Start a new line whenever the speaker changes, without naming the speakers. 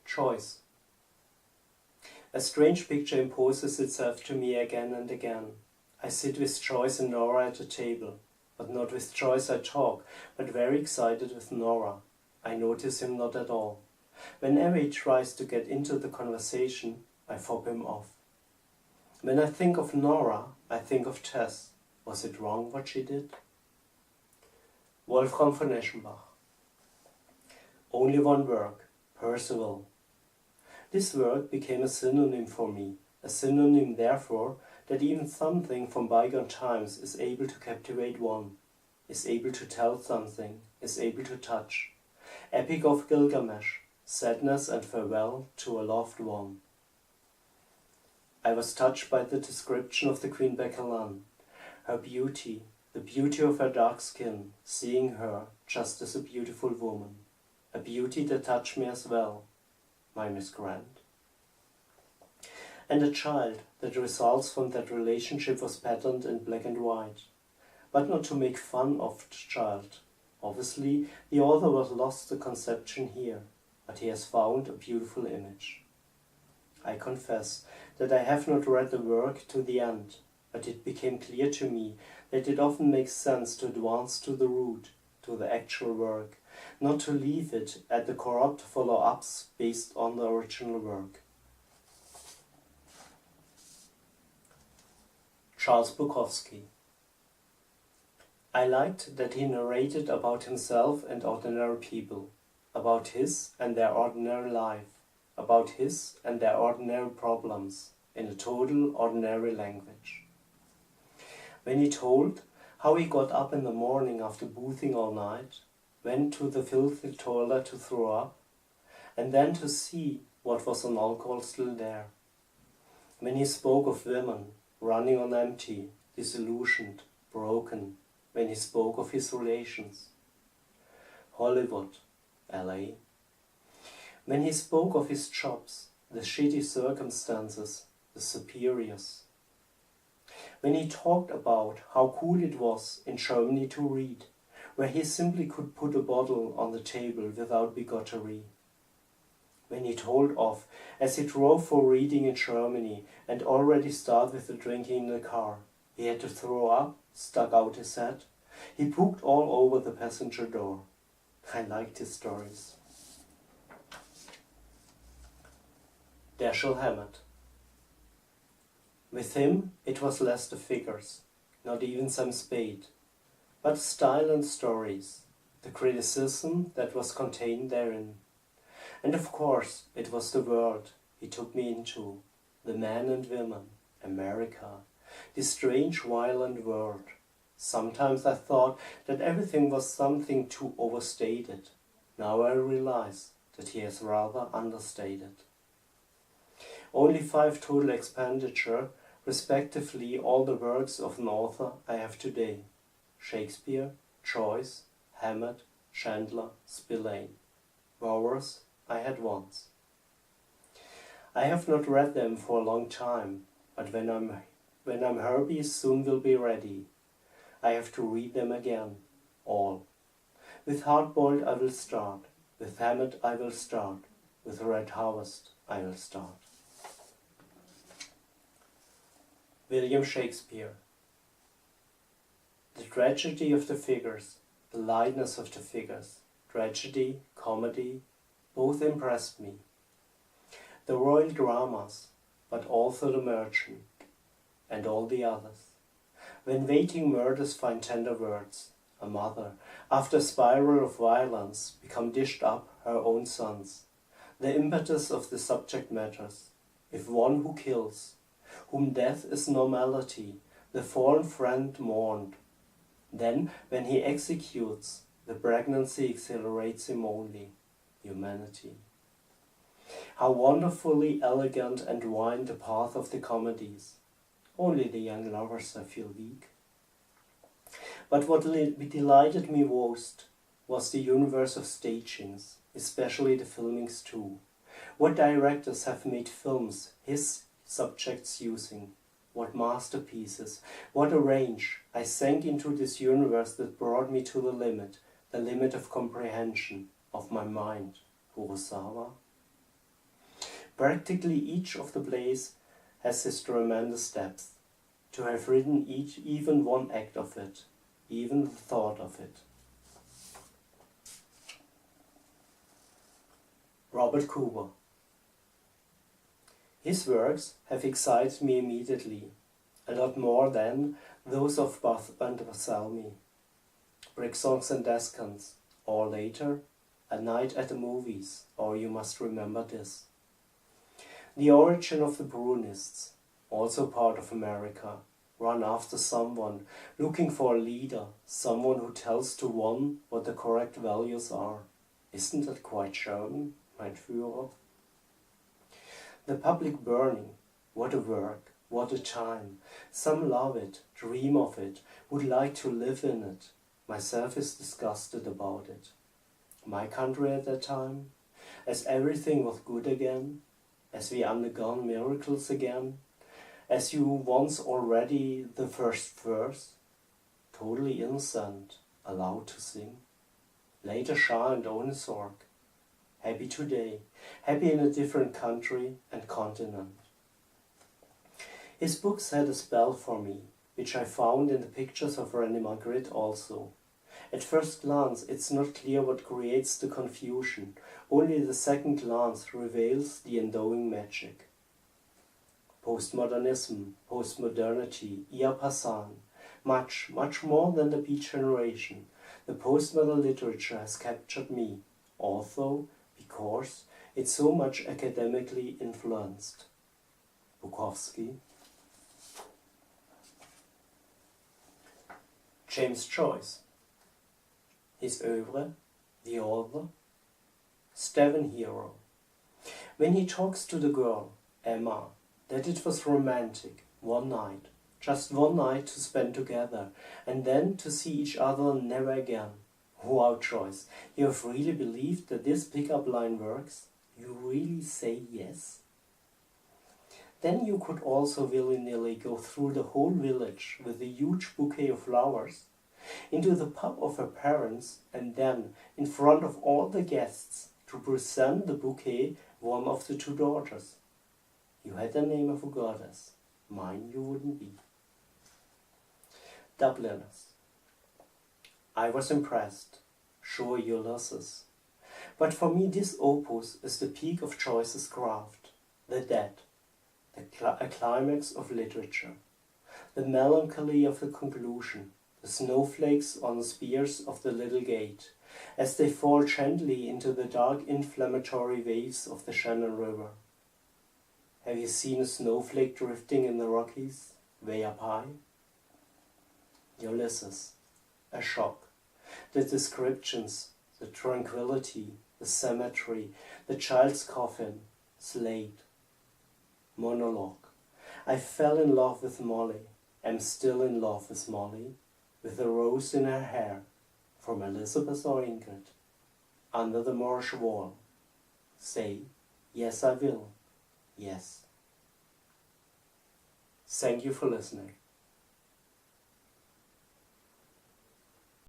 choice. A strange picture imposes itself to me again and again. I sit with Joyce and Nora at a table, but not with Joyce I talk, but very excited with Nora. I notice him not at all. Whenever he tries to get into the conversation, I fob him off. When I think of Nora, I think of Tess. Was it wrong what she did? Wolfram von Eschenbach. Only one work, Percival. This work became a synonym for me, a synonym therefore that even something from bygone times is able to captivate one, is able to tell something, is able to touch. Epic of Gilgamesh, sadness and farewell to a loved one. I was touched by the description of the Queen Bekelan, her beauty, the beauty of her dark skin, seeing her just as a beautiful woman, a beauty that touched me as well, my Miss Grant. And a child that results from that relationship was patterned in black and white, but not to make fun of the child. Obviously, the author was lost the conception here, but he has found a beautiful image. I confess that I have not read the work to the end, but it became clear to me that it often makes sense to advance to the root, to the actual work, not to leave it at the corrupt follow-ups based on the original work. Charles Bukowski. I liked that he narrated about himself and ordinary people, about his and their ordinary life, about his and their ordinary problems, in a total ordinary language. When he told how he got up in the morning after boothing all night, went to the filthy toilet to throw up, and then to see what was on alcohol still there. When he spoke of women running on empty, disillusioned, broken, when he spoke of his relations. Hollywood, LA. When he spoke of his jobs, the shitty circumstances, the superiors. When he talked about how cool it was in Germany to read, where he simply could put a bottle on the table without bigotry. When he told of, as he drove for reading in Germany and already started with the drinking in the car, he had to throw up, stuck out his head. He pooped all over the passenger door. I liked his stories. Dashiell Hammett. With him it was less the figures, not even Sam Spade, but style and stories, the criticism that was contained therein. And of course it was the world he took me into, the men and women, America, this strange violent world. Sometimes I thought that everything was something too overstated. Now I realize that he has rather understated. Only 5 total expenditure, respectively all the works of an author I have today. Shakespeare, Joyce, Hammett, Chandler, Spillane. Maurer's I had once. I have not read them for a long time, but when I'm Herbie soon will be ready. I have to read them again, all. With Hardboiled I will start, with Hammett I will start, with Red Harvest I will start. William Shakespeare. The tragedy of the figures, the lightness of the figures, tragedy, comedy, both impressed me. The royal dramas, but also the merchant, and all the others. When waiting murders find tender words, a mother, after a spiral of violence, become dished up her own sons. The impetus of the subject matters. If one who kills, whom death is normality, the fallen friend mourned. Then, when he executes, the pregnancy accelerates him only, humanity. How wonderfully elegant and wide the path of the comedies. Only the young lovers I feel weak. But what delighted me most was the universe of stagings, especially the filmings too. What directors have made films his subjects using. What masterpieces, what a range. I sank into this universe that brought me to the limit of comprehension, of my mind. Kurosawa. Practically each of the plays has this tremendous depth, to have written even one act of it, even the thought of it. Robert Cooper. His works have excited me immediately, a lot more than those of Bath and Balsamy, Brick Songs and Descants, or later, A Night at the Movies, or You Must Remember This. The origin of the Brunists, also part of America, run after someone, looking for a leader, someone who tells to one what the correct values are. Isn't that quite German, mein Führer? The public burning, what a work, what a time. Some love it, dream of it, would like to live in it. Myself is disgusted about it. My country at that time, as everything was good again, as we undergone miracles again, as you once already the first verse, totally innocent, allowed to sing, later shy and own his work, happy today, happy in a different country and continent. His books had a spell for me, which I found in the pictures of René Magritte also. At first glance it's not clear what creates the confusion, only the second glance reveals the endowing magic. Postmodernism, postmodernity, ia passant, much more than the Beat Generation, the postmodern literature has captured me, although, because, it's so much academically influenced. Bukowski. James Joyce. His oeuvre, The Author, Steven Hero. When he talks to the girl, Emma, that it was romantic, one night, just one night to spend together, and then to see each other never again. Wow, Joyce, you have really believed that this pick-up line works? You really say yes? Then you could also willy-nilly go through the whole village with a huge bouquet of flowers, into the pub of her parents, and then, in front of all the guests, to present the bouquet one of the two daughters. You had the name of a goddess. Mine you wouldn't be. Dubliners. I was impressed. Sure, Ulysses. But for me this opus is the peak of Joyce's craft. The dead. A climax of literature. The melancholy of the conclusion. The snowflakes on the spears of the little gate, as they fall gently into the dark inflammatory waves of the Shannon River. Have you seen a snowflake drifting in the Rockies, way up high? Ulysses. A shock. The descriptions, the tranquility, the cemetery, the child's coffin, Slade. Monologue. I fell in love with Molly, am still in love with Molly, with a rose in her hair, from Elizabeth or Ingrid, under the marsh wall. Say, yes I will, yes. Thank you for listening.